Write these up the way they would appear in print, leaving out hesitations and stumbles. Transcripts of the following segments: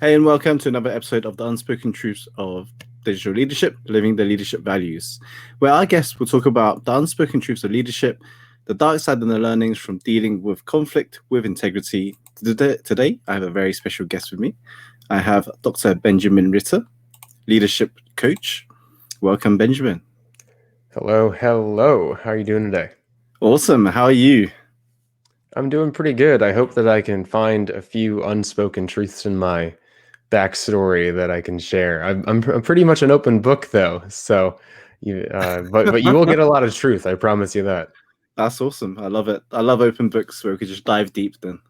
Hey, and welcome to another episode of the Unspoken Truths of Digital Leadership, Living the Leadership Values, where our guests will talk about the unspoken truths of leadership, the dark side and the learnings from dealing with conflict with integrity. Today, I have a very special guest with me. I have Dr. Benjamin Ritter, leadership coach. Welcome, Benjamin. Hello. How are you doing today? Awesome. How are you? I'm doing pretty good. I hope that I can find a few unspoken truths in my backstory that I can share. I'm pretty much an open book though, so but you will get a lot of truth. I promise you that. That's awesome. I love it. I love open books where we could just dive deep then.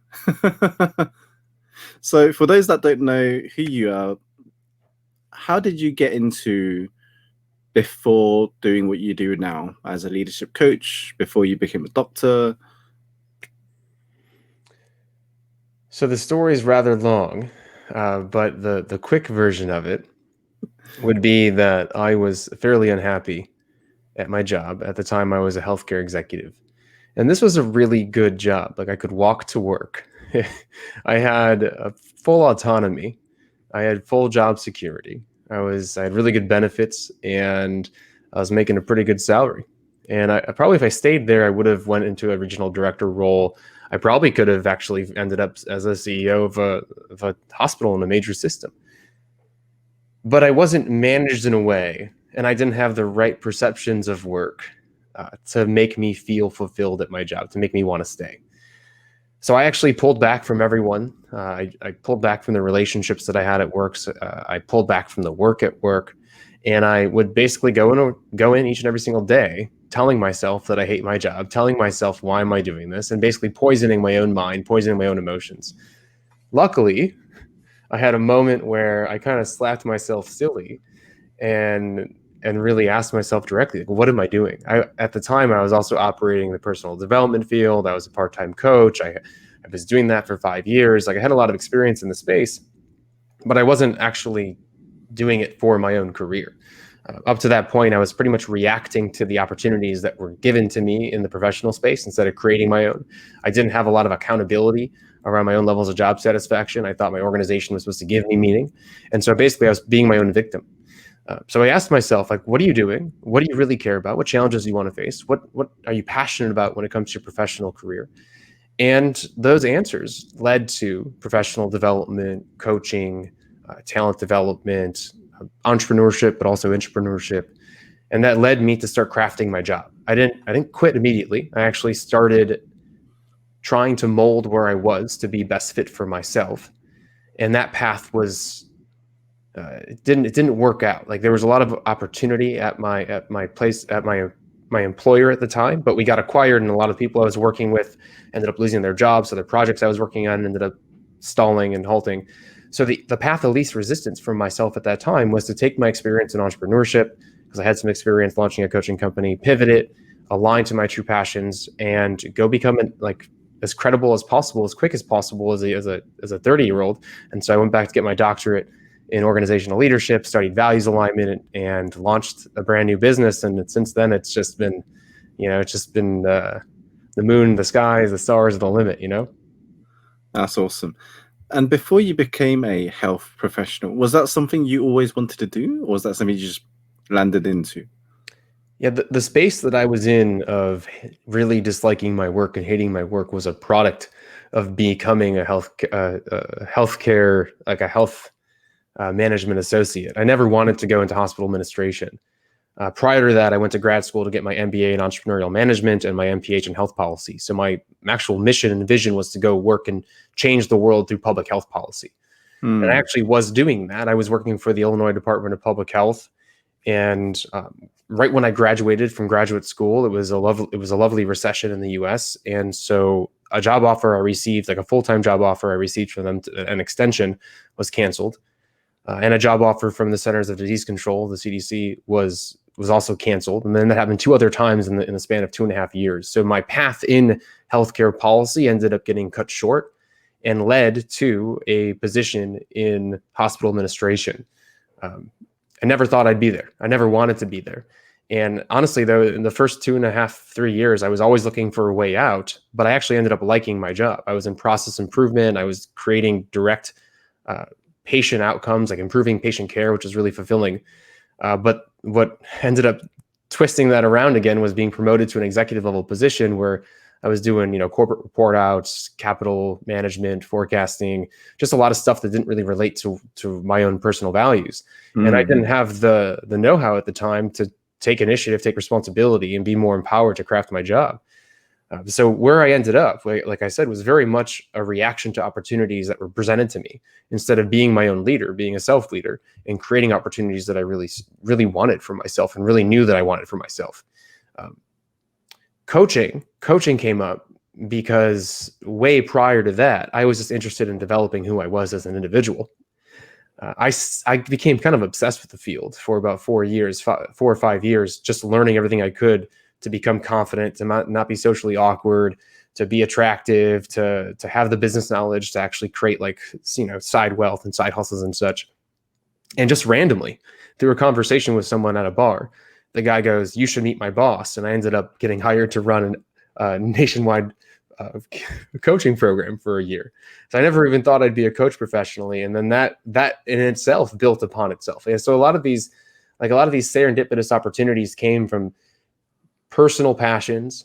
So for those that don't know who you are, how did you get into before doing what you do now as a leadership coach, before you became a doctor? So the story is rather long, but the quick version of it would be that I was fairly unhappy at my job. At the time, I was a healthcare executive. And this was a really good job. Like I could walk to work. I had a full autonomy. I had full job security. I had really good benefits and I was making a pretty good salary. And I probably, if I stayed there, I would have went into a regional director role. I probably could have actually ended up as a CEO of a hospital in a major system. But I wasn't managed in a way, and I didn't have the right perceptions of work to make me feel fulfilled at my job, to make me want to stay. So I actually pulled back from everyone. I pulled back from the relationships that I had at work. So, I pulled back from the work at work, and I would basically go in each and every single day, telling myself that I hate my job, telling myself why am I doing this, and basically poisoning my own mind, poisoning my own emotions. Luckily, I had a moment where I kind of slapped myself silly and really asked myself directly, like, what am I doing? At the time, I was also operating in the personal development field. I was a part-time coach. I was doing that for 5 years. Like I had a lot of experience in the space, but I wasn't actually doing it for my own career. Up to that point, I was pretty much reacting to the opportunities that were given to me in the professional space instead of creating my own. I didn't have a lot of accountability around my own levels of job satisfaction. I thought my organization was supposed to give me meaning. And so basically, I was being my own victim. So I asked myself, like, what are you doing? What do you really care about? What challenges do you want to face? What are you passionate about when it comes to your professional career? And those answers led to professional development, coaching, talent development, entrepreneurship, but also intrapreneurship. And that led me to start crafting my job. I didn't quit immediately. I actually started trying to mold where I was to be best fit for myself. And that path was it didn't work out. Like there was a lot of opportunity at my place at my employer at the time, but we got acquired, and a lot of people I was working with ended up losing their jobs. So the projects I was working on ended up stalling and halting. So the path of least resistance for myself at that time was to take my experience in entrepreneurship, because I had some experience launching a coaching company, pivot it, align to my true passions, and go become like as credible as possible, as quick as possible as a 30-year-old. And so I went back to get my doctorate in organizational leadership, studied values alignment, and launched a brand new business. And since then, it's just been, the moon, the skies, the stars are the limit, That's awesome. And before you became a health professional, was that something you always wanted to do, or was that something you just landed into? Yeah, the space that I was in of really disliking my work and hating my work was a product of becoming a healthcare, like a health management associate. I never wanted to go into hospital administration. Prior to that, I went to grad school to get my MBA in entrepreneurial management and my MPH in health policy. So my actual mission and vision was to go work and change the world through public health policy. And I actually was doing that. I was working for the Illinois Department of Public Health. And right when I graduated from graduate school, it was a lovely recession in the U.S. And so a job offer I received, like a full-time job offer I received from them, an extension, was canceled. And a job offer from the Centers of Disease Control, the CDC, was also canceled. And then that happened 2 other times in the span of 2.5 years. So my path in healthcare policy ended up getting cut short and led to a position in hospital administration. I never thought I'd be there. I never wanted to be there. And honestly, though, in the first 2.5, 3 years, I was always looking for a way out, but I actually ended up liking my job. I was in process improvement. I was creating direct patient outcomes, like improving patient care, which is really fulfilling. But what ended up twisting that around again was being promoted to an executive level position where I was doing, corporate report outs, capital management, forecasting, just a lot of stuff that didn't really relate to my own personal values. And I didn't have the know-how at the time to take initiative, take responsibility, and be more empowered to craft my job. So where I ended up, like I said, was very much a reaction to opportunities that were presented to me instead of being my own leader, being a self-leader and creating opportunities that I really, really wanted for myself and really knew that I wanted for myself. Coaching came up because way prior to that, I was just interested in developing who I was as an individual. I became kind of obsessed with the field for about 4 or 5 years, just learning everything I could to become confident, to not be socially awkward, to be attractive, to have the business knowledge to actually create side wealth and side hustles and such. And just randomly through a conversation with someone at a bar, the guy goes, "You should meet my boss." And I ended up getting hired to run a nationwide coaching program for a year. So I never even thought I'd be a coach professionally. And then that in itself built upon itself. And so a lot of these serendipitous opportunities came from personal passions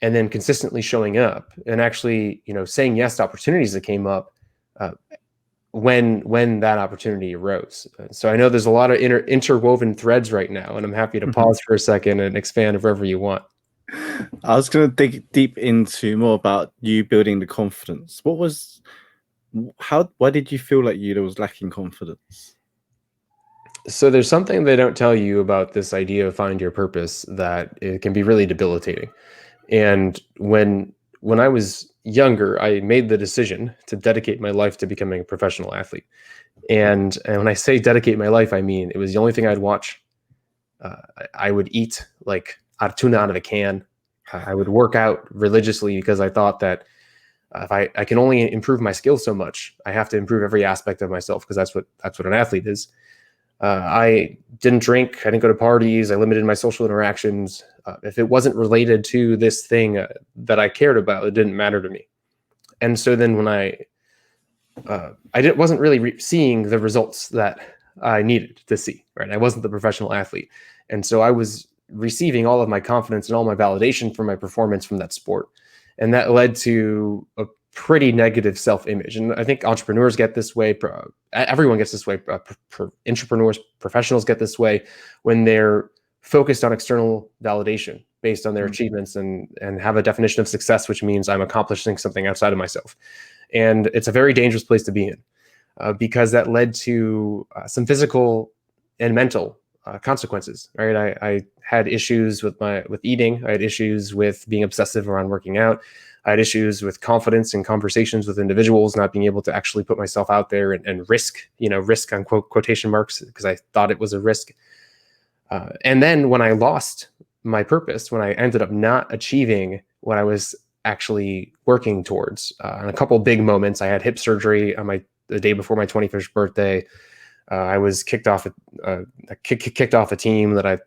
and then consistently showing up and actually, saying yes to opportunities that came up when that opportunity arose. So I know there's a lot of interwoven threads right now, and I'm happy to pause for a second and expand wherever you want. I was going to dig deep into more about you building the confidence. Why did you feel like you was lacking confidence? So there's something they don't tell you about this idea of find your purpose that it can be really debilitating. And when I was younger, I made the decision to dedicate my life to becoming a professional athlete. And when I say dedicate my life, I mean it was the only thing I'd watch. I would eat like tuna out of a can. I would work out religiously because I thought that if I can only improve my skills so much, I have to improve every aspect of myself because that's what an athlete is. I didn't drink. I didn't go to parties. I limited my social interactions. If it wasn't related to this thing that I cared about, it didn't matter to me. And so then when I wasn't really seeing the results that I needed to see, right? I wasn't the professional athlete. And so I was receiving all of my confidence and all my validation from my performance from that sport. And that led to a pretty negative self-image. And I think entrepreneurs get this way. Everyone gets this way. Intrapreneurs, professionals get this way when they're focused on external validation based on their achievements and have a definition of success, which means I'm accomplishing something outside of myself. And it's a very dangerous place to be in because that led to some physical and mental consequences, right? I had issues with eating. I had issues with being obsessive around working out. I had issues with confidence in conversations with individuals, not being able to actually put myself out there and risk on quotation marks because I thought it was a risk. And then when I lost my purpose, when I ended up not achieving what I was actually working towards, on a couple of big moments, I had hip surgery on the day before my 21st birthday. I was kicked off a team that I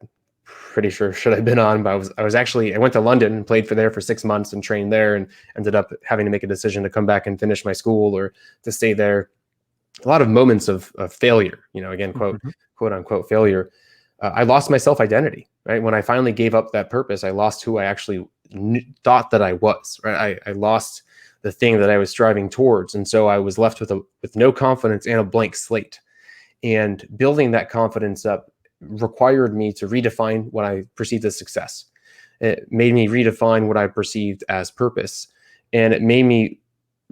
pretty sure should have been on, but I went to London and played there for 6 months and trained there and ended up having to make a decision to come back and finish my school or to stay there. A lot of moments of failure, again, quote unquote failure. I lost my self-identity, right? When I finally gave up that purpose, I lost who I actually thought that I was, right? I lost the thing that I was striving towards. And so I was left with no confidence and a blank slate. And building that confidence up required me to redefine what I perceived as success. It made me redefine what I perceived as purpose. And it made me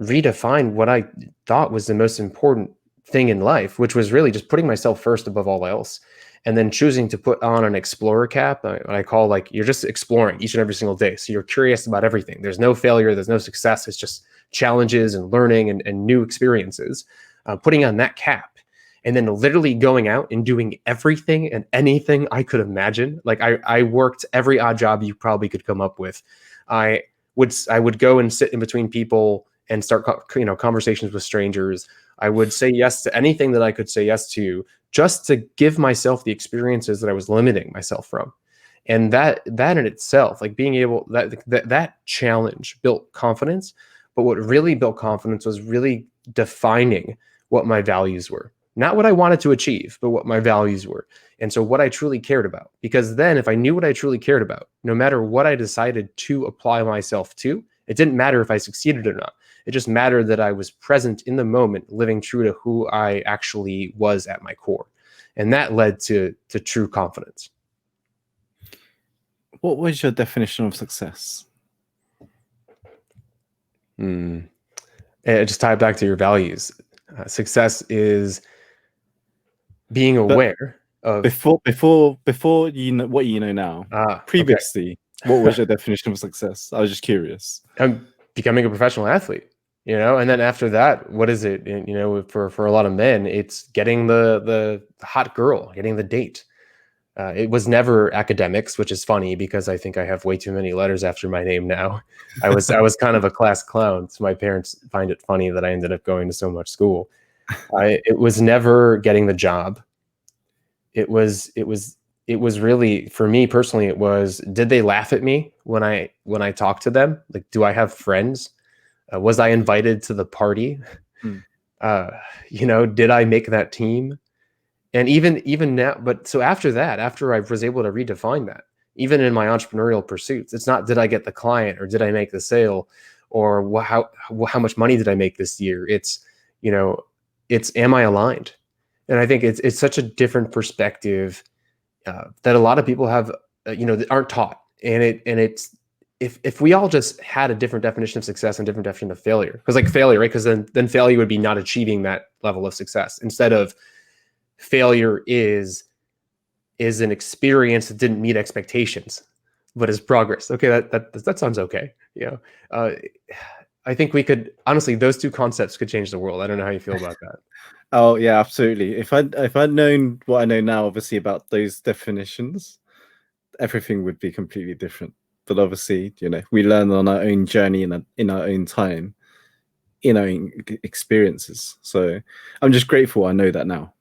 redefine what I thought was the most important thing in life, which was really just putting myself first above all else. And then choosing to put on an explorer cap, what I call you're just exploring each and every single day. So you're curious about everything. There's no failure. There's no success. It's just challenges and learning and new experiences. Putting on that cap. And then literally going out and doing everything and anything I could imagine. I worked every odd job you probably could come up with. I would go and sit in between people and start conversations with strangers. I would say yes to anything that I could say yes to, just to give myself the experiences that I was limiting myself from. And that in itself, being able that challenge built confidence. But what really built confidence was really defining what my values were. Not what I wanted to achieve, but what my values were. And so what I truly cared about. Because then if I knew what I truly cared about, no matter what I decided to apply myself to, it didn't matter if I succeeded or not. It just mattered that I was present in the moment, living true to who I actually was at my core. And that led to true confidence. What was your definition of success? Just tie it back to your values. Success is being aware of before you know what you know now. Previously, okay. What was your definition of success? I was just curious. I'm becoming a professional athlete, and then after that, what is it? For a lot of men, it's getting the hot girl, getting the date. It was never academics, which is funny because I think I have way too many letters after my name now. I was kind of a class clown, so my parents find it funny that I ended up going to so much school. It was never getting the job. It was really, for me personally, it was, did they laugh at me when I talked to them? Like, do I have friends? Was I invited to the party? Did I make that team? And even now, but so after that, after I was able to redefine that, even in my entrepreneurial pursuits, it's not, did I get the client or did I make the sale or how much money did I make this year? It's, am I aligned? And I think it's such a different perspective that a lot of people have, that aren't taught. And it's, if we all just had a different definition of success and different definition of failure, because like failure, right? Because then failure would be not achieving that level of success, instead of failure is an experience that didn't meet expectations, but is progress. Okay, that sounds okay. I think we could, honestly, those two concepts could change the world. I don't know how you feel about that. Oh yeah, absolutely. If I'd known what I know now, obviously, about those definitions, everything would be completely different. But obviously, we learn on our own journey in our own time, in our own experiences. So I'm just grateful I know that now.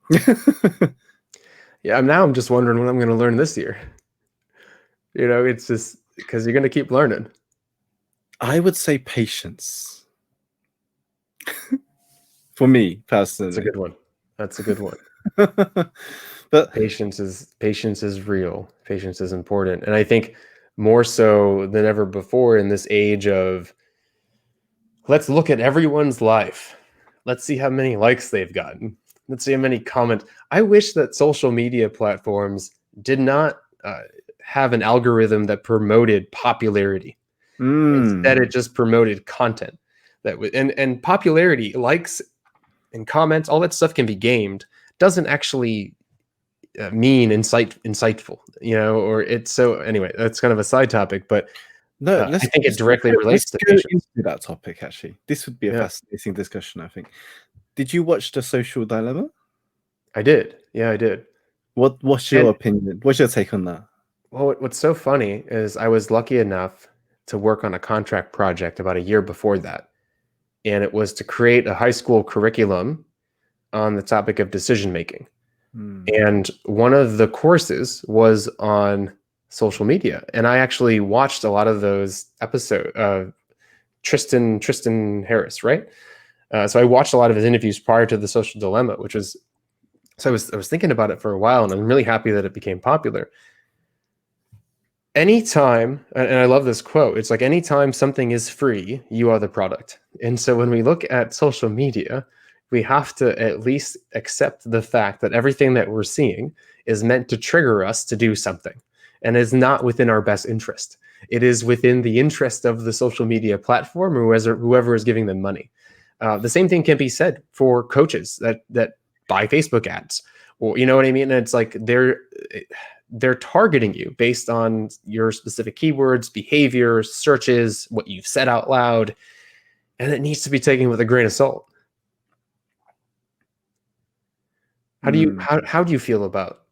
Yeah, I'm just wondering what I'm going to learn this year. It's just because you're going to keep learning. I would say patience. For me personally, That's a good one. But patience is real. Patience is important, and I think more so than ever before in this age of, let's look at everyone's life. Let's see how many likes they've gotten. Let's see how many comments. I wish that social media platforms did not have an algorithm that promoted popularity. Instead, it just promoted content. And popularity, likes and comments, all that stuff can be gamed. Doesn't actually mean insightful, or it's so. Anyway, that's kind of a side topic, but no, I think it directly relates to patience. Into that topic. Actually, this would be a fascinating discussion, I think. Did you watch The Social Dilemma? I did. Yeah, I did. What's your opinion? What's your take on that? Well, what's so funny is I was lucky enough to work on a contract project about a year before that. And it was to create a high school curriculum on the topic of decision making. And one of the courses was on social media. And I actually watched a lot of those episodes. Tristan Harris, right? So I watched a lot of his interviews prior to The Social Dilemma, which was, so I was thinking about it for a while, and I'm really happy that it became popular. Anytime, and I love this quote, it's like, anytime something is free, you are the product. And so when we look at social media, we have to at least accept the fact that everything that we're seeing is meant to trigger us to do something, and is not within our best interest. It is within the interest of the social media platform or whoever is giving them money. The same thing can be said for coaches that buy Facebook ads, or you know what I mean? And it's like they're targeting you based on your specific keywords, behaviors, searches, what you've said out loud, and it needs to be taken with a grain of salt. How do you feel about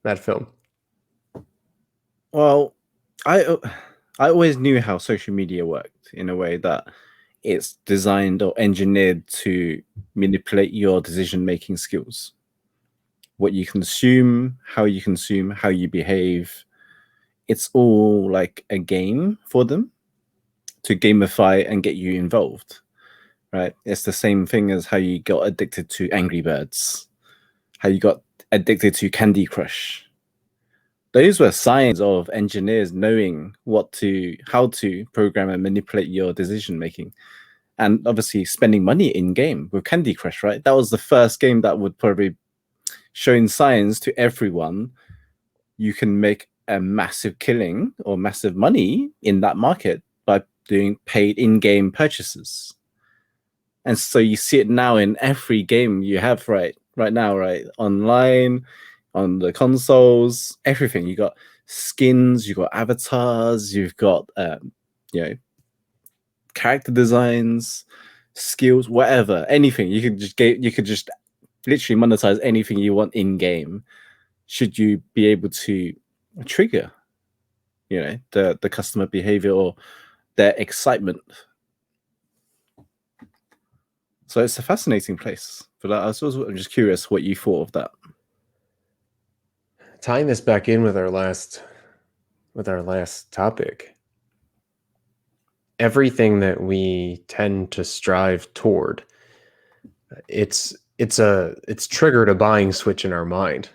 that film? Well, I always knew how social media worked, in a way that it's designed or engineered to manipulate your decision-making skills. What you consume, how you behave. It's all like a game for them to gamify and get you involved, right? It's the same thing as how you got addicted to Angry Birds, how you got addicted to Candy Crush. Those were signs of engineers knowing how to program and manipulate your decision making. And obviously spending money in game with Candy Crush, right? That was the first game that would probably showing signs to everyone you can make a massive killing or massive money in that market by doing paid in-game purchases. And so you see it now in every game you have right now, right? Online, on the consoles, everything. You got skins, you got avatars, you've got character designs, skills, whatever, anything. You could just literally monetize anything you want in game. Should you be able to trigger, the customer behavior or their excitement? So it's a fascinating place. But I'm just curious what you thought of that. Tying this back in with our last topic, everything that we tend to strive toward, it's triggered a buying switch in our mind.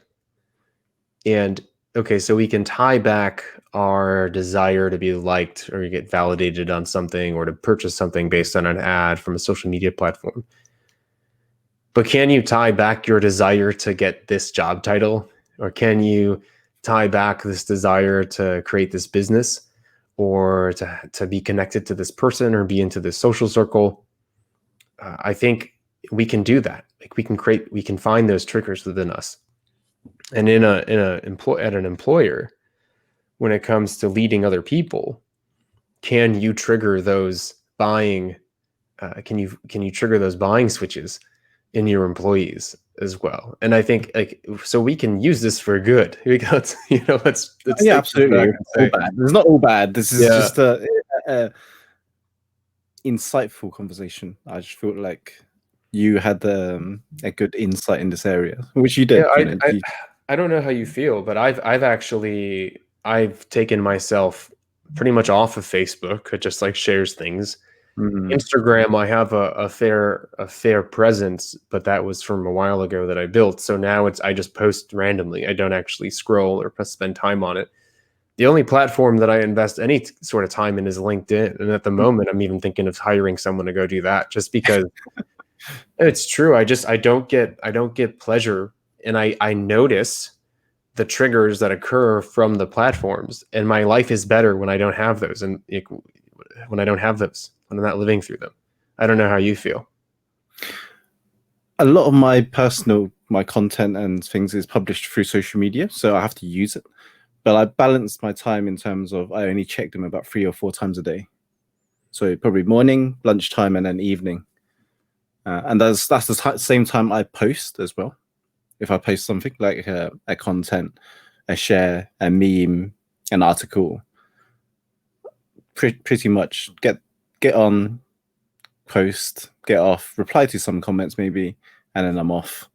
And okay, so we can tie back our desire to be liked or get validated on something or to purchase something based on an ad from a social media platform. But can you tie back your desire to get this job title? Or can you tie back this desire to create this business or to be connected to this person or be into this social circle? I think we can do that. Like we can find those triggers within us. And at an employer, when it comes to leading other people, can you trigger those buying? Can you trigger those buying switches in your employees as well? And I think so we can use this for good. Let's yeah, absolutely. All bad. It's not all bad. This is just a insightful conversation. I just felt like you had a good insight in this area, which you did. Yeah, I don't know how you feel, but I've taken myself pretty much off of Facebook. It just like shares things. Instagram, I have a fair presence, but that was from a while ago that I built. So now I just post randomly. I don't actually scroll or spend time on it. The only platform that I invest any sort of time in is LinkedIn. And at the moment, I'm even thinking of hiring someone to go do that just because it's true. I don't get pleasure. And I notice the triggers that occur from the platforms, and my life is better when I don't have those. And when I don't have those, when I'm not living through them. I don't know how you feel. A lot of my content and things is published through social media, so I have to use it. But I balance my time in terms of I only check them about 3 or 4 times a day. So probably morning, lunchtime, and then evening. And that's the same time I post as well. If I post something like a content, a share, a meme, an article, pretty much get on, post, get off, reply to some comments maybe, and then I'm off.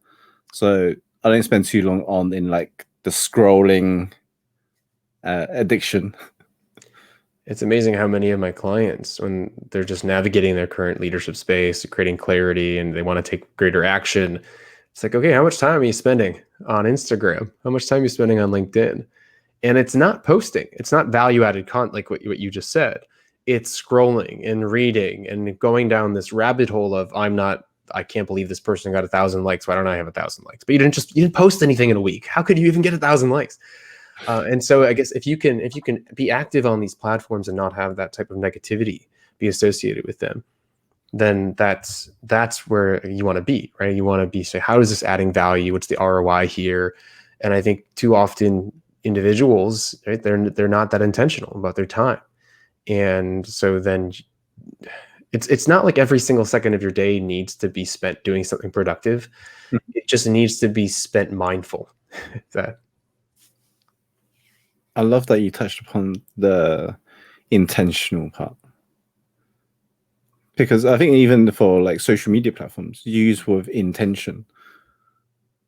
So I don't spend too long on in like the scrolling addiction. It's amazing how many of my clients, when they're just navigating their current leadership space, creating clarity, and they want to take greater action, it's like, okay, how much time are you spending on Instagram? How much time are you spending on LinkedIn? And it's not posting. It's not value-added content like what you just said. It's scrolling and reading and going down this rabbit hole of I can't believe this person got 1,000 likes. Why don't I have 1,000 likes? But you didn't post anything in a week. How could you even get 1,000 likes? And so I guess if you can be active on these platforms and not have that type of negativity be associated with them, then that's where you want to be, right? You want to be, say, how is this adding value? What's the ROI here? And I think too often individuals, right, they're not that intentional about their time. And so then it's not like every single second of your day needs to be spent doing something productive. It just needs to be spent mindful. I love that you touched upon the intentional part, because I think even for like social media platforms, use with intention,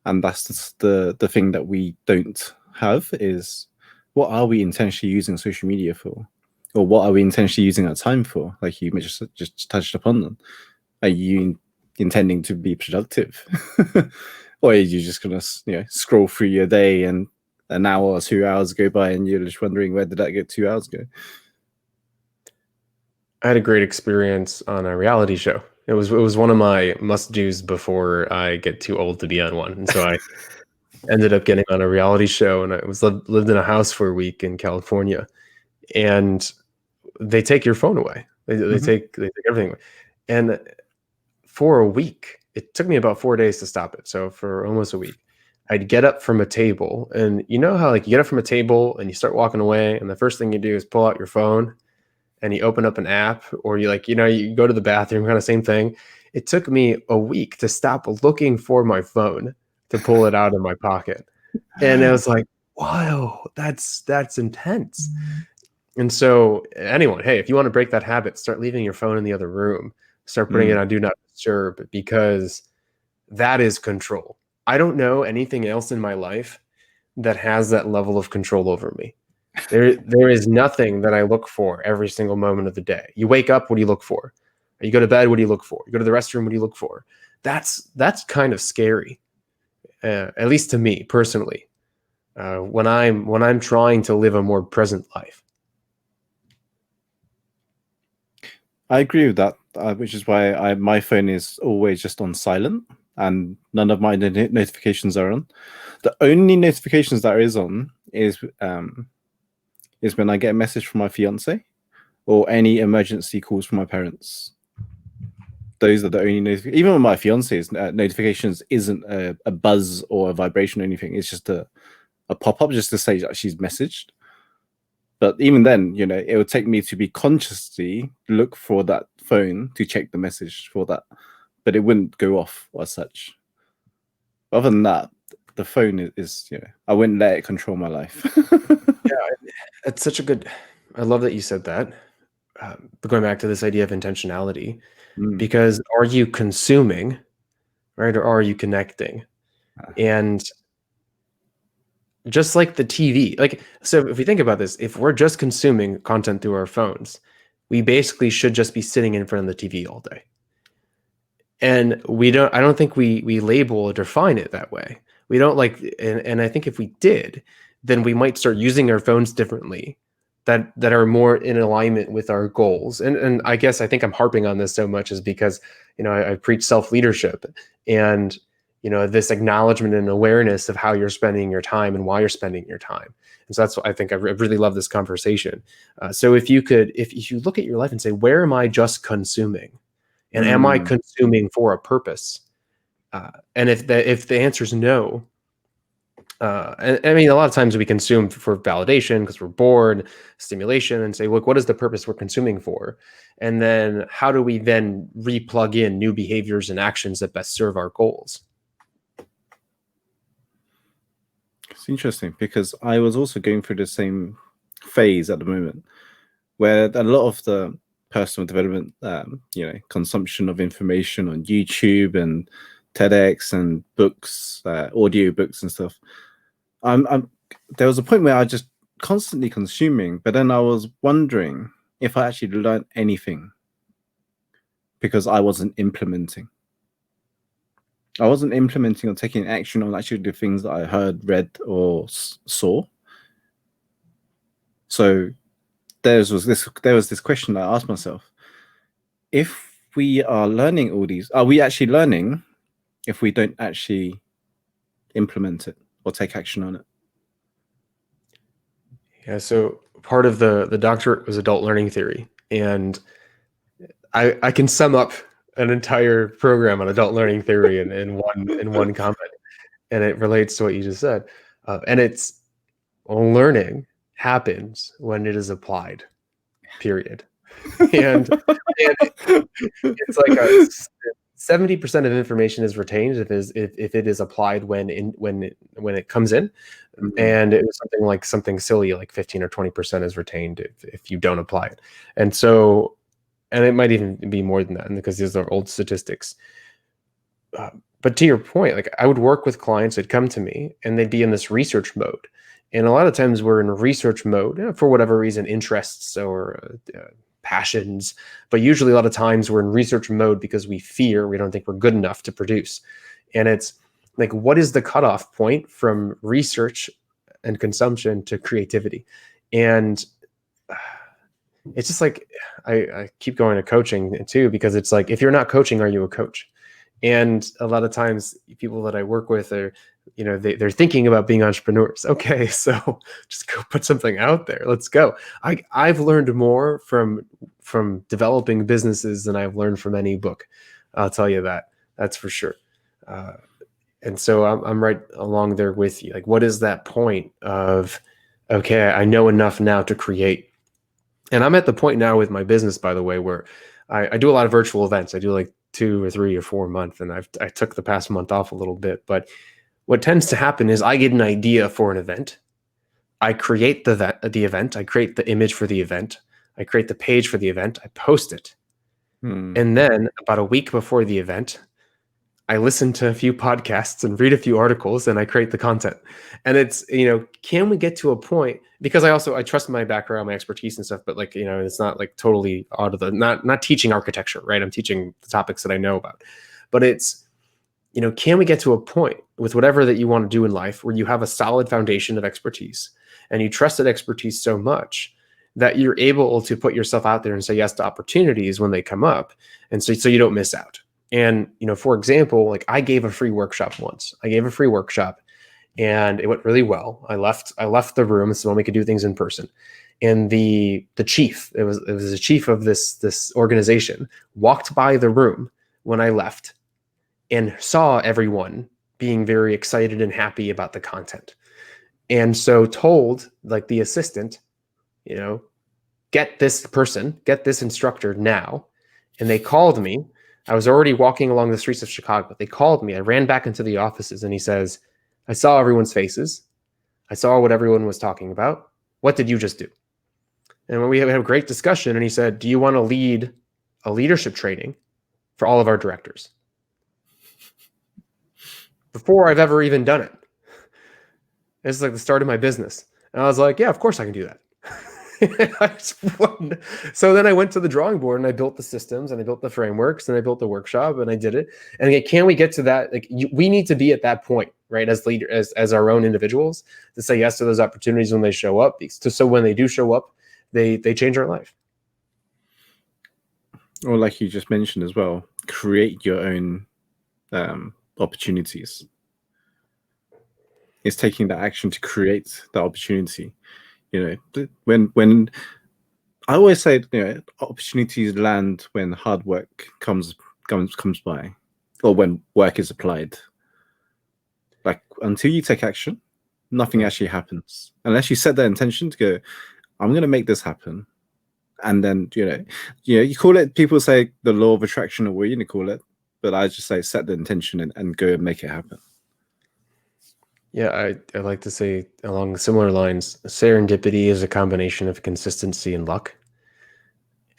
and that's the thing that we don't have is what are we intentionally using social media for, or what are we intentionally using our time for? Like you just touched upon them. Are you intending to be productive? Or are you just going to scroll through your day and an hour or 2 hours go by and you're just wondering where did that get 2 hours go? I had a great experience on a reality show. It was one of my must-dos before I get too old to be on one. And so I ended up getting on a reality show, and I lived in a house for a week in California. And they take your phone away. They take everything away. And for a week, it took me about 4 days to stop it. So for almost a week, I'd get up from a table, and you know how like you get up from a table and you start walking away, and the first thing you do is pull out your phone and you open up an app, or you go to the bathroom, kind of same thing. It took me a week to stop looking for my phone to pull it out of my pocket. And it was like, wow, that's intense. And so anyone, hey, if you want to break that habit, start leaving your phone in the other room, start putting it on do not disturb, because that is control. I don't know anything else in my life that has that level of control over me. There is nothing that I look for every single moment of the day. You wake up, what do you look for? You go to bed, what do you look for? You go to the restroom, what do you look for? That's kind of scary, at least to me personally, when I'm trying to live a more present life. I agree with that, which is why my phone is always just on silent and none of my notifications are on. The only notifications that is on is when I get a message from my fiance or any emergency calls from my parents. Those are the only notifications. Even with my fiance's notifications isn't a buzz or a vibration or anything. It's just a pop-up just to say that she's messaged. But even then, it would take me to be consciously look for that phone to check the message for that. But it wouldn't go off as such. Other than that, the phone is I wouldn't let it control my life. Yeah, that's such a good. I love that you said that. But going back to this idea of intentionality, because are you consuming, right, or are you connecting? And just like the TV, so if we think about this, if we're just consuming content through our phones, we basically should just be sitting in front of the TV all day. And I don't think we label or define it that way. We don't and I think if we did, then we might start using our phones differently that are more in alignment with our goals. And I guess I think I'm harping on this so much is because, I preach self-leadership and, this acknowledgement and awareness of how you're spending your time and why you're spending your time. And so that's what I think I really love this conversation. So if you look at your life and say, where am I just consuming? And am I consuming for a purpose? And if the answer is no, and I mean, a lot of times we consume for validation because we're bored, stimulation, and say, look, what is the purpose we're consuming for? And then how do we then re-plug in new behaviors and actions that best serve our goals? It's interesting because I was also going through the same phase at the moment where a lot of the personal development, consumption of information on YouTube and TEDx and books, audio books and stuff. There was a point where I just constantly consuming, but then I was wondering if I actually learned anything because I wasn't implementing. I wasn't implementing or taking action on actually the things that I heard, read, or saw. So there was this question I asked myself: if we are learning all these, are we actually learning if we don't actually implement it or take action on it? Yeah, so part of the doctorate was adult learning theory, and I can sum up an entire program on adult learning theory in one comment, and it relates to what you just said. And it's learning happens when it is applied, period. And it's like 70% of information is retained if it is applied when it comes in. And it was something silly like 15 or 20% is retained if you don't apply it. And so, and it might even be more than that because these are old statistics. But to your point, I would work with clients that come to me and they'd be in this research mode. And a lot of times we're in research mode for whatever reason, interests or passions. But usually a lot of times we're in research mode because we don't think we're good enough to produce. And it's like, what is the cutoff point from research and consumption to creativity? And it's just like, I keep going to coaching too, because it's like, if you're not coaching, are you a coach? And a lot of times people that I work with are, they're thinking about being entrepreneurs. Okay, so just go put something out there. Let's go. I've learned more from developing businesses than I've learned from any book. I'll tell you that. That's for sure. And so I'm right along there with you. Like, what is that point of, okay, I know enough now to create? And I'm at the point now with my business, by the way, where I do a lot of virtual events. I do like 2 or 3 or 4 a month, and I took the past month off a little bit. But what tends to happen is I get an idea for an event. I create the event. I create the image for the event. I create the page for the event. I post it. And then about a week before the event, I listen to a few podcasts and read a few articles, and I create the content. And it's, can we get to a point, because I trust my background, my expertise and stuff, but like, it's not like totally out of not teaching architecture, right? I'm teaching the topics that I know about, but it's, can we get to a point with whatever that you want to do in life where you have a solid foundation of expertise and you trust that expertise so much that you're able to put yourself out there and say yes to opportunities when they come up. And so you don't miss out. And, for example, like I gave a free workshop once. I gave a free workshop and it went really well. I left the room. So when we could do things in person. And the chief, it was the chief of this organization, walked by the room when I left and saw everyone being very excited and happy about the content. And so told like the assistant, get this instructor now. And they called me. I was already walking along the streets of Chicago. They called me. I ran back into the offices and he says, I saw everyone's faces. I saw what everyone was talking about. What did you just do? And when we had a great discussion, and he said, do you want to lead a leadership training for all of our directors? Before I've ever even done it. It's like the start of my business. And I was like, yeah, of course I can do that. So then I went to the drawing board and I built the systems and I built the frameworks and I built the workshop and I did it. And again, can we get to that? Like we need to be at that point, right? As leaders, as our own individuals, to say yes to those opportunities when they show up. So when they do show up, they change our life. Or like you just mentioned as well, create your own opportunities. It's taking that action to create the opportunity. When I always say, opportunities land when hard work comes by, or when work is applied. Like until you take action, nothing actually happens unless you set that intention to go, I'm going to make this happen. And then, you call it, people say the law of attraction or what you call it, but I just say set the intention and go and make it happen. Yeah, I like to say along similar lines, serendipity is a combination of consistency and luck.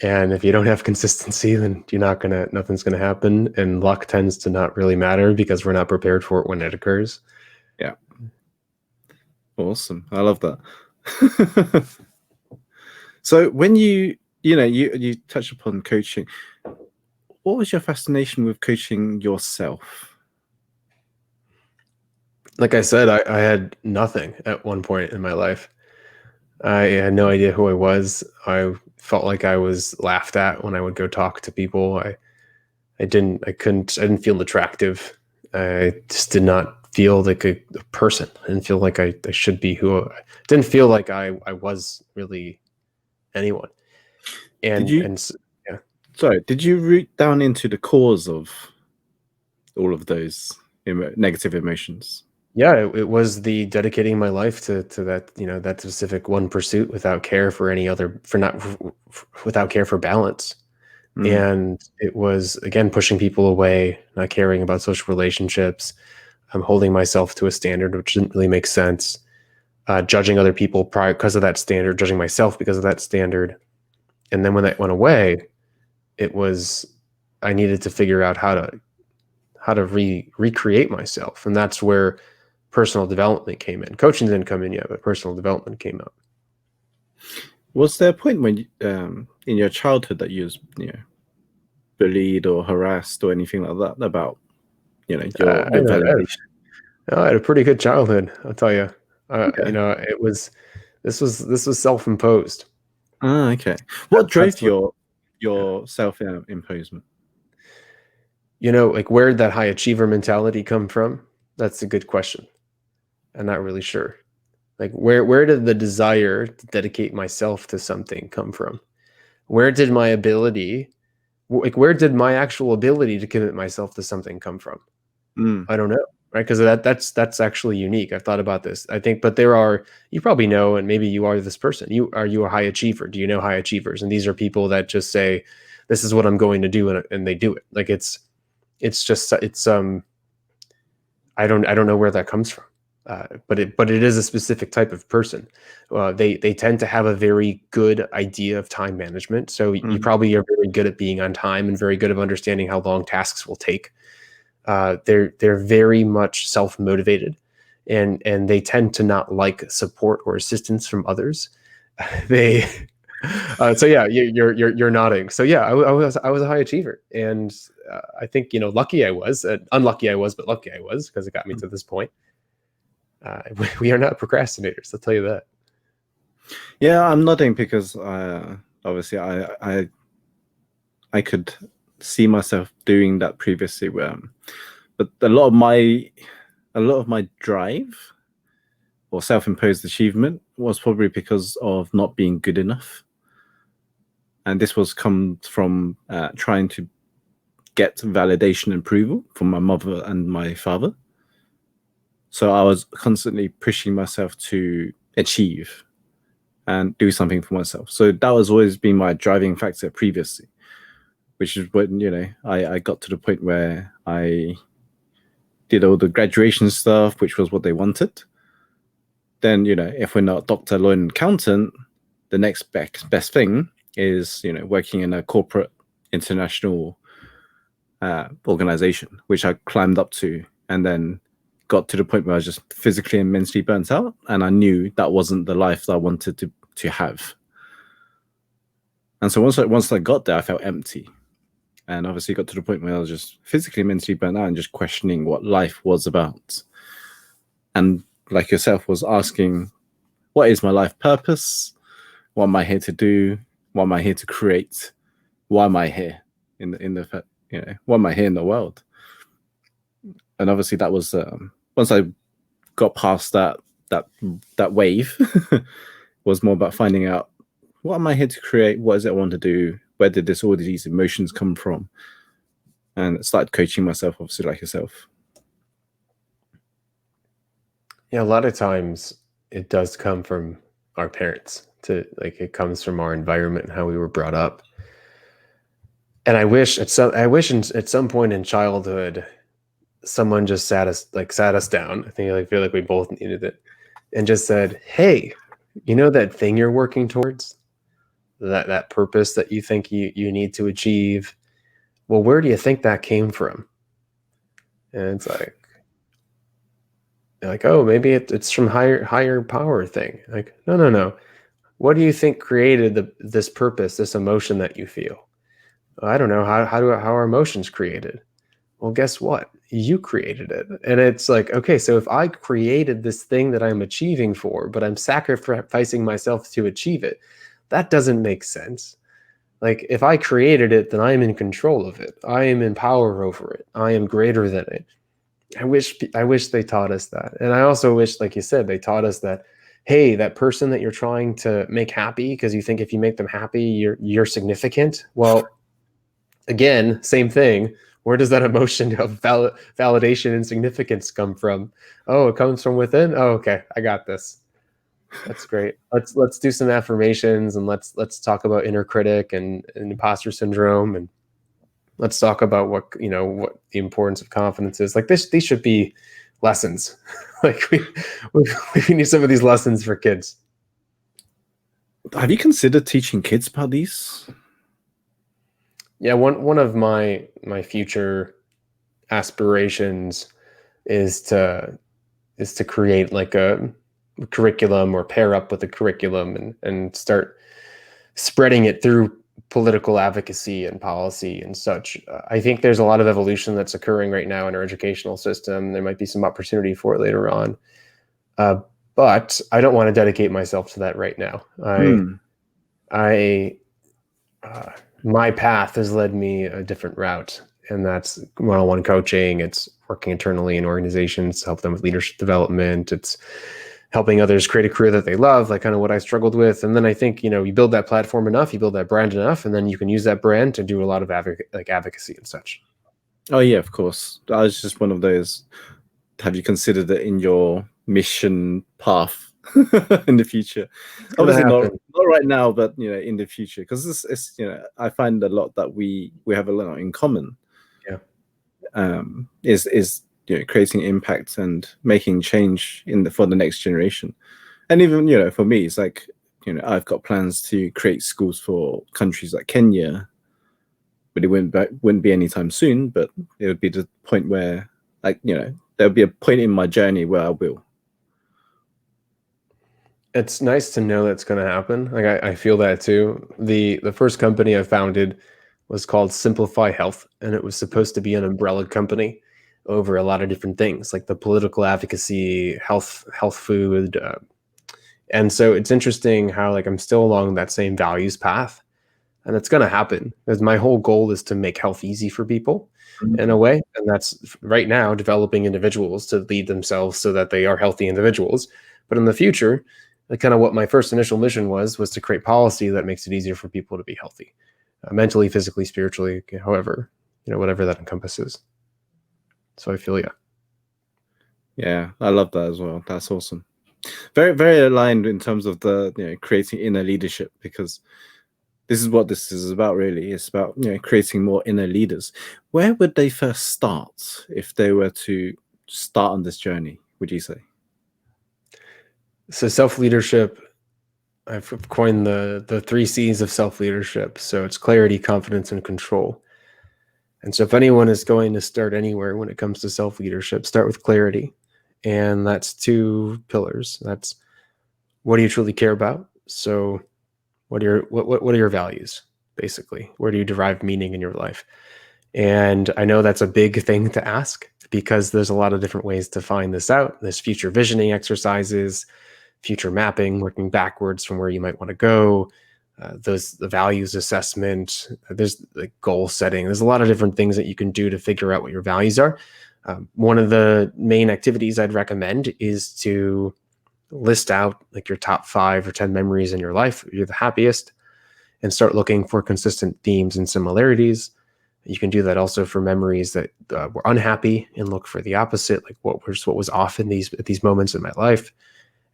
And if you don't have consistency, then nothing's gonna happen. And luck tends to not really matter because we're not prepared for it when it occurs. Yeah. Awesome. I love that. So when you touch upon coaching, what was your fascination with coaching yourself? Like I said, I had nothing at one point in my life. I had no idea who I was. I felt like I was laughed at when I would go talk to people. I didn't feel attractive. I just did not feel like a person. I didn't feel like I should be I didn't feel like I was really anyone. And did you root down into the cause of all of those negative emotions? Yeah, it was the dedicating my life to that, that specific one pursuit without care for any other, without care for balance. And it was, again, pushing people away, not caring about social relationships. I'm holding myself to a standard which didn't really make sense. Judging other people because of that standard, judging myself because of that standard. And then when that went away, it was, I needed to figure out how to recreate myself. And that's where personal development came in. Coaching didn't come in yet, but personal development came up. Was there a point when in your childhood that you was bullied or harassed or anything like that about I your had a, validation? I had a pretty good childhood, I'll tell you. Okay. It was this was self-imposed. Ah, okay. What That's drove what, your self imposement? like, where did that high achiever mentality come from? That's a good question. I'm not really sure. Like, where did the desire to dedicate myself to something come from? Where did my ability, like, where did my actual ability to commit myself to something come from? Mm, I don't know, right? Because that's actually unique. I've thought about this. I think, but you probably know, and maybe you are this person. You a high achiever? Do you know high achievers? And these are people that just say, "This is what I'm going to do," and they do it. Like, it's just it's I don't know where that comes from, but it is a specific type of person. They tend to have a very good idea of time management. So you mm, probably are very good at being on time and very good at understanding how long tasks will take. They're very much self motivated, and they tend to not like support or assistance from others. They so yeah, you're nodding. So yeah, I was a high achiever, and I think lucky I was, unlucky I was, but lucky I was because it got me mm. to this point. We are not procrastinators. I'll tell you that. Yeah, I'm nodding because obviously I could see myself doing that previously. But a lot of my drive or self-imposed achievement was probably because of not being good enough, and this was come from trying to get validation and approval from my mother and my father. So I was constantly pushing myself to achieve and do something for myself. So that was always been my driving factor previously, which is when I got to the point where I did all the graduation stuff, which was what they wanted. Then if we're not doctor, lawyer, and accountant, the next best thing is working in a corporate international organization, which I climbed up to, and then got to the point where I was just physically and mentally burnt out, and I knew that wasn't the life that I wanted to have. And so once I got there, I felt empty, and obviously got to the point where I was just physically, mentally burnt out, and just questioning what life was about. And like yourself, was asking, what is my life purpose? What am I here to do? What am I here to create? Why am I here in the why am I here in the world? And obviously that was once I got past that that wave was more about finding out, what am I here to create? What is it I want to do? Where did all these emotions come from? And started coaching myself, obviously, like yourself. Yeah, a lot of times it does come from our parents. It comes from our environment and how we were brought up. And at some point in childhood, someone just sat us down. I feel like we both needed it, and just said, "Hey, you know that thing you're working towards, that purpose that you think you need to achieve. Well, where do you think that came from?" And it's like, oh, maybe it's from higher power thing. Like, no, no, no. What do you think created this purpose, this emotion that you feel? I don't know. How are emotions created? Well, guess what? You created it. And it's like, okay, so if I created this thing that I'm achieving for, but I'm sacrificing myself to achieve it, that doesn't make sense. Like, if I created it, then I am in control of it. I am in power over it. I am greater than it. I wish they taught us that. And I also wish, like you said, they taught us that, hey, that person that you're trying to make happy because you think if you make them happy, you're significant. Well, again, same thing. Where does that emotion of validation and significance come from? Oh, it comes from within. Oh, okay, I got this. That's great. Let's do some affirmations, and let's talk about inner critic and imposter syndrome, and let's talk about what the importance of confidence is. Like this, these should be lessons. Like we we need some of these lessons for kids. Have you considered teaching kids about these? Yeah, one of my future aspirations is to create like a curriculum or pair up with a curriculum and start spreading it through political advocacy and policy and such. I think there's a lot of evolution that's occurring right now in our educational system. There might be some opportunity for it later on. But I don't want to dedicate myself to that right now. My path has led me a different route, and that's one-on-one coaching. It's working internally in organizations to help them with leadership development. It's helping others create a career that they love, like kind of what I struggled with. And then I think, you build that platform enough, you build that brand enough, and then you can use that brand to do a lot of advocacy and such. Oh yeah, of course. I was just one of those. Have you considered it in your mission path in the future? Obviously not right now, but in the future, because it's I find a lot that we have a lot in common. Yeah. Is creating impact and making change for the next generation. And even for me, it's like I've got plans to create schools for countries like Kenya, but it wouldn't be anytime soon. But it would be the point where there'll be a point in my journey where I will. It's nice to know that's going to happen. Like I feel that too. The first company I founded was called Simplify Health, and it was supposed to be an umbrella company over a lot of different things, like the political advocacy, health food. And so it's interesting how I'm still along that same values path, and it's going to happen because my whole goal is to make health easy for people in a way. And that's right now developing individuals to lead themselves so that they are healthy individuals. But in the future, kind of what my first initial mission was to create policy that makes it easier for people to be healthy, mentally, physically, spiritually, however, whatever that encompasses. So I feel, yeah, I love that as well. That's awesome. Very, very aligned in terms of the creating inner leadership, because this is what this is about, really. It's about creating more inner leaders. Where would they first start if they were to start on this journey, would you say? So self-leadership, I've coined the 3 C's of self-leadership. So it's clarity, confidence, and control. And so if anyone is going to start anywhere when it comes to self-leadership, start with clarity. And that's 2 pillars. That's what do you truly care about? So what are your values, basically? Where do you derive meaning in your life? And I know that's a big thing to ask because there's a lot of different ways to find this out. There's future visioning exercises, future mapping, working backwards from where you might want to go. The values assessment, there's goal setting. There's a lot of different things that you can do to figure out what your values are. One of the main activities I'd recommend is to list out your top 5 or 10 memories in your life. You're the happiest, and start looking for consistent themes and similarities. You can do that also for memories that were unhappy, and look for the opposite, like what was off at these moments in my life.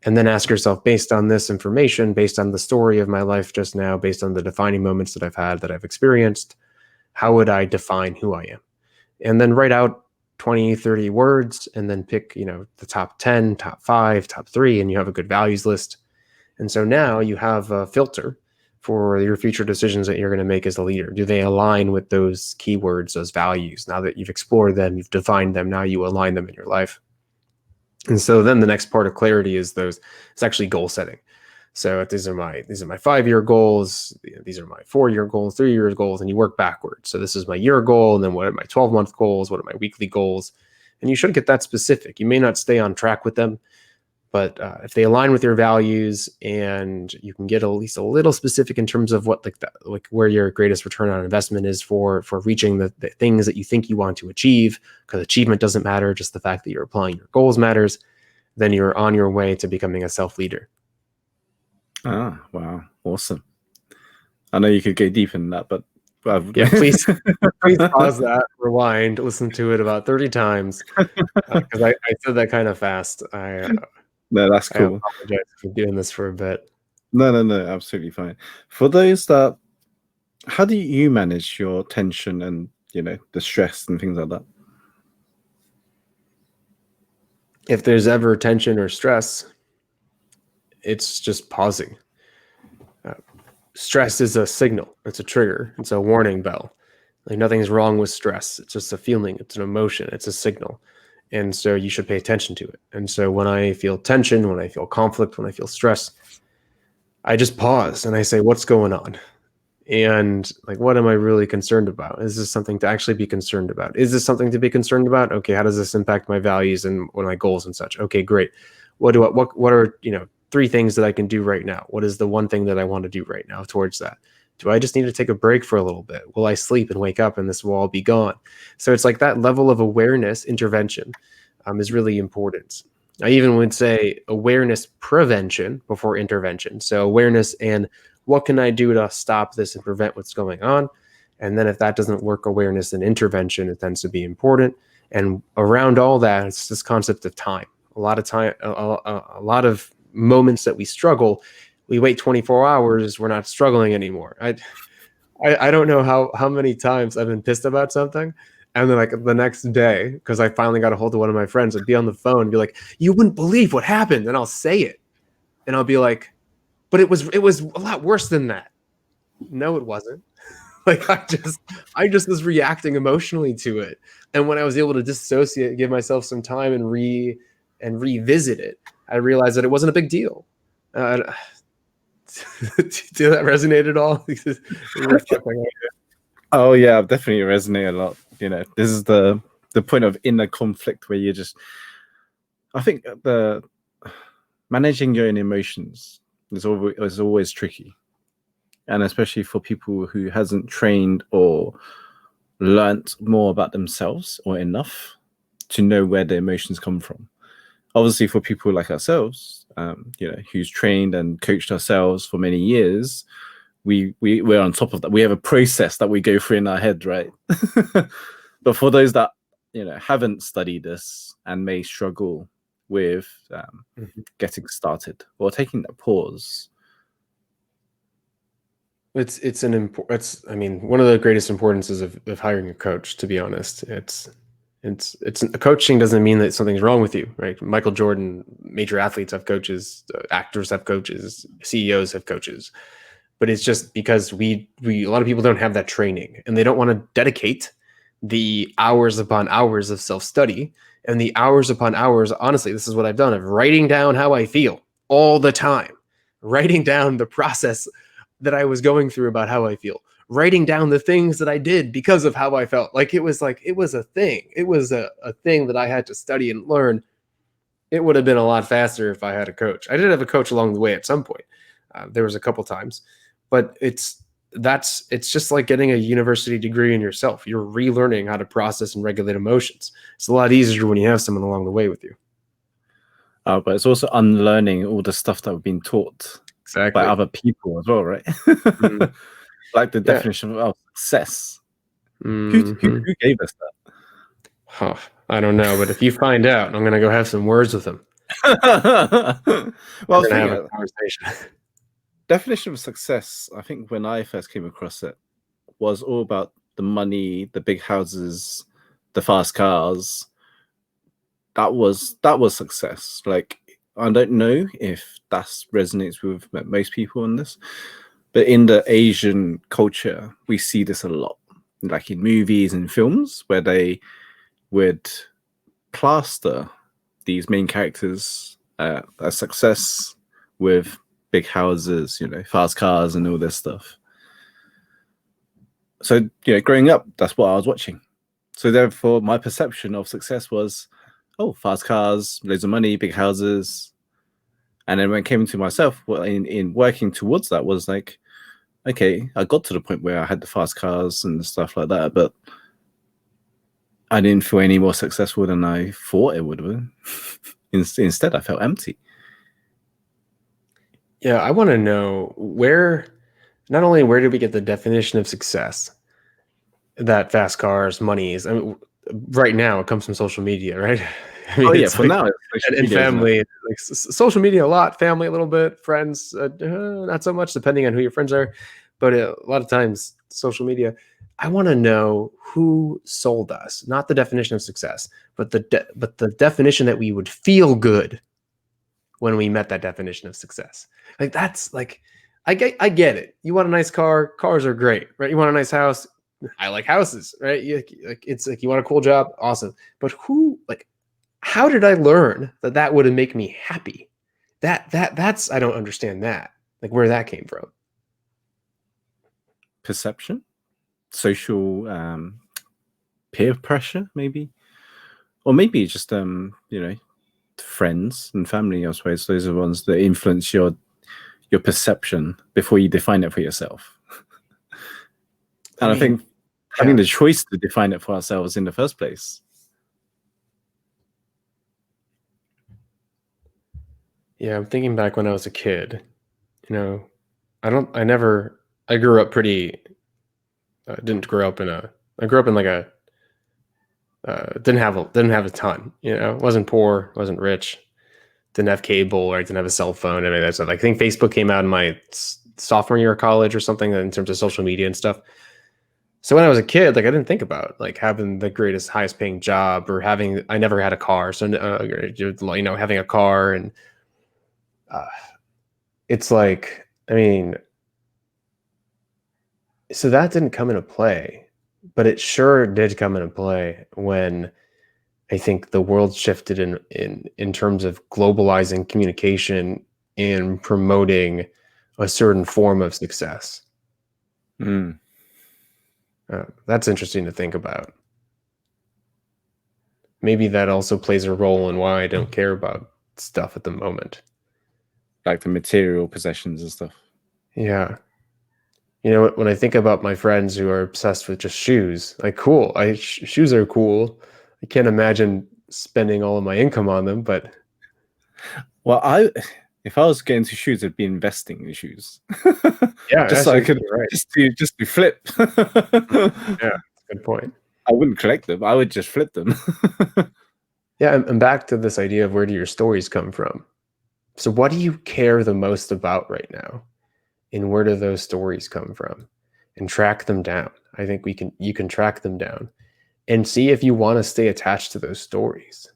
And then ask yourself, based on this information, based on the story of my life just now, based on the defining moments that I've had, that I've experienced, how would I define who I am? And then write out 20, 30 words, and then pick, the top 10, top 5, top 3, and you have a good values list. And so now you have a filter for your future decisions that you're going to make as a leader. Do they align with those keywords, those values? Now that you've explored them, you've defined them, now you align them in your life. And so then the next part of clarity is it's actually goal setting. So these are my 5-year goals. These are my 4-year goals, 3-year goals, and you work backwards. So this is my year goal, and then what are my 12-month goals? What are my weekly goals? And you should get that specific. You may not stay on track with them, but if they align with your values, and you can get at least a little specific in terms of what where your greatest return on investment is for reaching the things that you think you want to achieve, because achievement doesn't matter, just the fact that you're applying your goals matters, then you're on your way to becoming a self-leader. Ah, wow. Awesome. I know you could go deep in that, but yeah, please pause that, rewind, listen to it about 30 times, because I said that kind of fast. No, that's cool. I apologize for doing this for a bit. No, absolutely fine. For those that, how do you manage your tension and the stress and things like that? If there's ever tension or stress, it's just pausing. Stress is a signal. It's a trigger. It's a warning bell. Nothing's wrong with stress. It's just a feeling. It's an emotion. It's a signal. And so you should pay attention to it. And so when I feel tension, when I feel conflict, when I feel stress, I just pause and I say, what's going on? And like, what am I really concerned about? Is this something to actually be concerned about? Is this something to be concerned about? Okay, how does this impact my values and what are my goals and such? Okay, great. What are, 3 things that I can do right now? What is the one thing that I want to do right now towards that? Do I just need to take a break for a little bit? Will I sleep and wake up and this will all be gone? So it's like that level of awareness intervention is really important. I even would say awareness prevention before intervention. So awareness and what can I do to stop this and prevent what's going on? And then if that doesn't work, awareness and intervention, it tends to be important. And around all that, it's this concept of time. A lot of time, a lot of moments that we struggle, we wait 24 hours, we're not struggling anymore. I don't know how many times I've been pissed about something. And then like the next day, because I finally got a hold of one of my friends, I'd be on the phone and be like, you wouldn't believe what happened. And I'll say it. And I'll be like, but it was a lot worse than that. No, it wasn't. Like I just was reacting emotionally to it. And when I was able to dissociate, give myself some time and revisit it, I realized that it wasn't a big deal. Did that resonate at all? Oh yeah, I've definitely resonate a lot. This is the point of inner conflict where I think the managing your own emotions is always tricky, and especially for people who hasn't trained or learnt more about themselves or enough to know where the emotions come from. Obviously, for people like ourselves, who's trained and coached ourselves for many years, we're on top of that. We have a process that we go through in our head, right? But for those that haven't studied this and may struggle with getting started or taking that pause, it's one of the greatest importances of hiring a coach. To be honest, it's coaching doesn't mean that something's wrong with you, right? Michael Jordan, major athletes have coaches, actors have coaches, CEOs have coaches. But it's just because a lot of people don't have that training and they don't want to dedicate the hours upon hours of self-study and the hours upon hours. Honestly, this is what I've done of writing down how I feel all the time, writing down the process that I was going through about how I feel, writing down the things that I did because of how I felt. It was a thing. It was a thing that I had to study and learn. It would have been a lot faster if I had a coach. I did have a coach along the way at some point. There was a couple times. But it's just like getting a university degree in yourself. You're relearning how to process and regulate emotions. It's a lot easier when you have someone along the way with you. But it's also unlearning all the stuff that we've been taught by other people as well, right? Mm-hmm. Like the definition of success. Mm-hmm. Who gave us that? Huh, I don't know, but if you find out, I'm going to go have some words with him. Well, we're going to have a conversation. Definition of success, I think when I first came across it, was all about the money, the big houses, the fast cars. That was success. Like, I don't know if that resonates with most people in this, but in the Asian culture, we see this a lot, like in movies and films, where they would plaster these main characters as success with big houses, fast cars and all this stuff. So, growing up, that's what I was watching. So therefore, my perception of success was, fast cars, loads of money, big houses. And then when it came to myself, in working towards that was like, okay, I got to the point where I had the fast cars and stuff like that, but I didn't feel any more successful than I thought it would have been. Instead, I felt empty. Yeah, I want to know not only where did we get the definition of success, that fast cars, money is. I mean, right now, it comes from social media, right? I mean, for now, and family, like social media a lot, family a little bit, friends not so much, depending on who your friends are. But a lot of times, social media. I want to know who sold us, not the definition of success, but the definition that we would feel good when we met that definition of success. Like that's like, I get it. You want a nice car. Cars are great, right? You want a nice house. I like houses, right? It's like you want a cool job. Awesome. But how did I learn that would make me happy? That's, I don't understand that. like where that came from. Perception, social peer pressure, maybe, or maybe just friends and family. I suppose those are the ones that influence your perception before you define it for yourself. And I think having the choice to define it for ourselves in the first place. Yeah, I'm thinking back when I was a kid. I grew up pretty. Didn't grow up in a. I grew up in like a. Didn't have a ton. Wasn't poor, wasn't rich, didn't have cable, or I didn't have a cell phone. I mean, that's I think Facebook came out in my sophomore year of college or something in terms of social media and stuff. So when I was a kid, like I didn't think about like having the greatest, highest paying job or I never had a car. So, having a car and it's like, I mean, so that didn't come into play, but it sure did come into play when I think the world shifted in terms of globalizing communication and promoting a certain form of success. That's interesting to think about. Maybe that also plays a role in why I don't care about stuff at the moment. Like the material possessions and stuff. Yeah. When I think about my friends who are obsessed with just shoes, like cool, shoes are cool. I can't imagine spending all of my income on them, but. Well, if I was getting into shoes, I'd be investing in shoes. Yeah, just so I could just to flip. Yeah, that's a good point. I wouldn't collect them. I would just flip them. Yeah, and back to this idea of where do your stories come from? So what do you care the most about right now? And where do those stories come from? And track them down. I think you can track them down and see if you want to stay attached to those stories.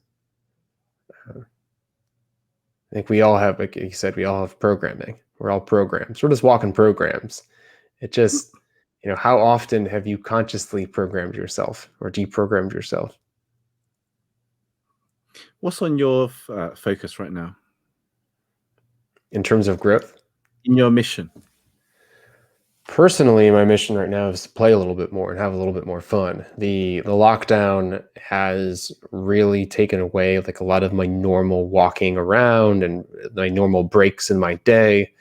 I think we all have, like you said, we all have programming. We're all programs. We're just walking programs. It just, how often have you consciously programmed yourself or deprogrammed yourself? What's on your focus right now? In terms of growth? In your mission? Personally, my mission right now is to play a little bit more and have a little bit more fun. The lockdown has really taken away like a lot of my normal walking around and my normal breaks in my day.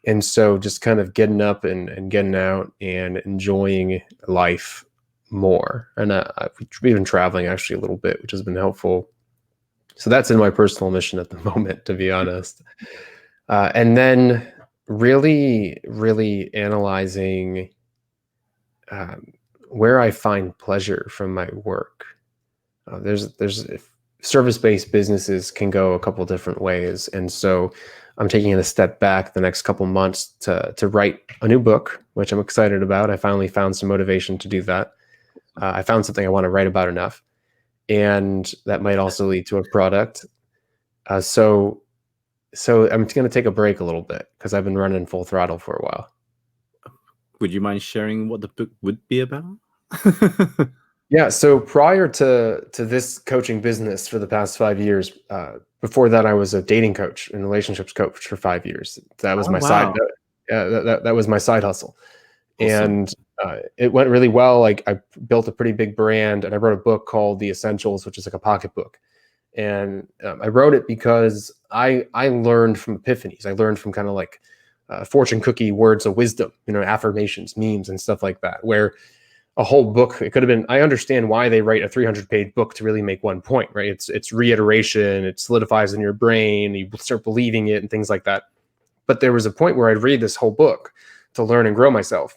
And so just kind of getting up and getting out and enjoying life more. And we've been traveling actually a little bit, which has been helpful. So that's in my personal mission at the moment, to be honest. And then really, really analyzing where I find pleasure from my work. There's service-based businesses can go a couple different ways, and so I'm taking it a step back the next couple months to write a new book, which I'm excited about. I finally found some motivation to do that. I found something I want to write about enough, and that might also lead to a product. So I'm going to take a break a little bit because I've been running full throttle for a while. Would you mind sharing what the book would be about? Yeah. So prior to this coaching business for the past 5 years, before that, I was a dating coach and relationships coach for 5 years. That was my side. That was my side hustle. Awesome. And it went really well. Like I built a pretty big brand and I wrote a book called The Essentials, which is like a pocketbook. And I wrote it because I learned from epiphanies. I learned from kind of like fortune cookie words of wisdom, affirmations, memes, and stuff like that, where a whole book, it could have been, I understand why they write a 300-page book to really make one point, right? It's reiteration, it solidifies in your brain, you start believing it and things like that. But there was a point where I'd read this whole book to learn and grow myself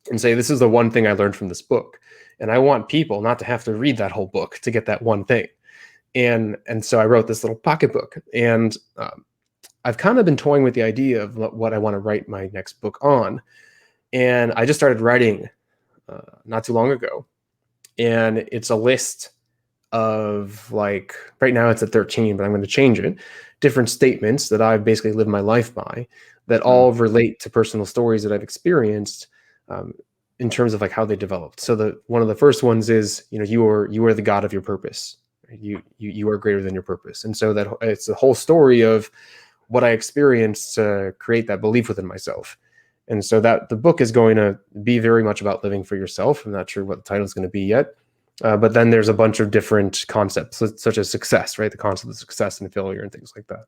and say, this is the one thing I learned from this book. And I want people not to have to read that whole book to get that one thing. And so I wrote this little pocketbook, and I've kind of been toying with the idea of what I want to write my next book on. And I just started writing not too long ago. And it's a list of like, right now it's at 13, but I'm going to change it. Different statements that I've basically lived my life by that all relate to personal stories that I've experienced in terms of like how they developed. So one of the first ones is, you are the God of your purpose. You are greater than your purpose. And so that it's the whole story of what I experienced to create that belief within myself. And so that the book is going to be very much about living for yourself. I'm not sure what the title is going to be yet. But then there's a bunch of different concepts, such as success, right? The concept of success and failure and things like that.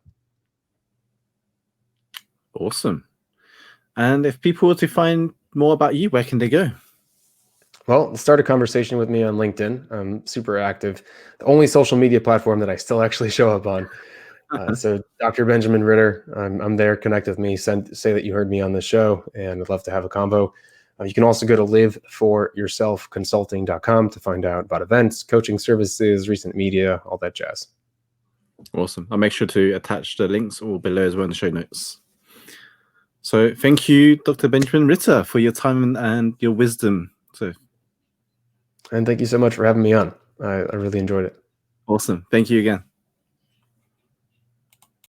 Awesome. And if people were to find more about you, where can they go? Well, start a conversation with me on LinkedIn. I'm super active. The only social media platform that I still actually show up on. So Dr. Benjamin Ritter, I'm there. Connect with me. Say that you heard me on the show, and I'd love to have a convo. You can also go to liveforyourselfconsulting.com to find out about events, coaching services, recent media, all that jazz. Awesome. I'll make sure to attach the links all below as well in the show notes. So thank you, Dr. Benjamin Ritter, for your time and your wisdom. And thank you so much for having me on. I really enjoyed it. Awesome. Thank you again.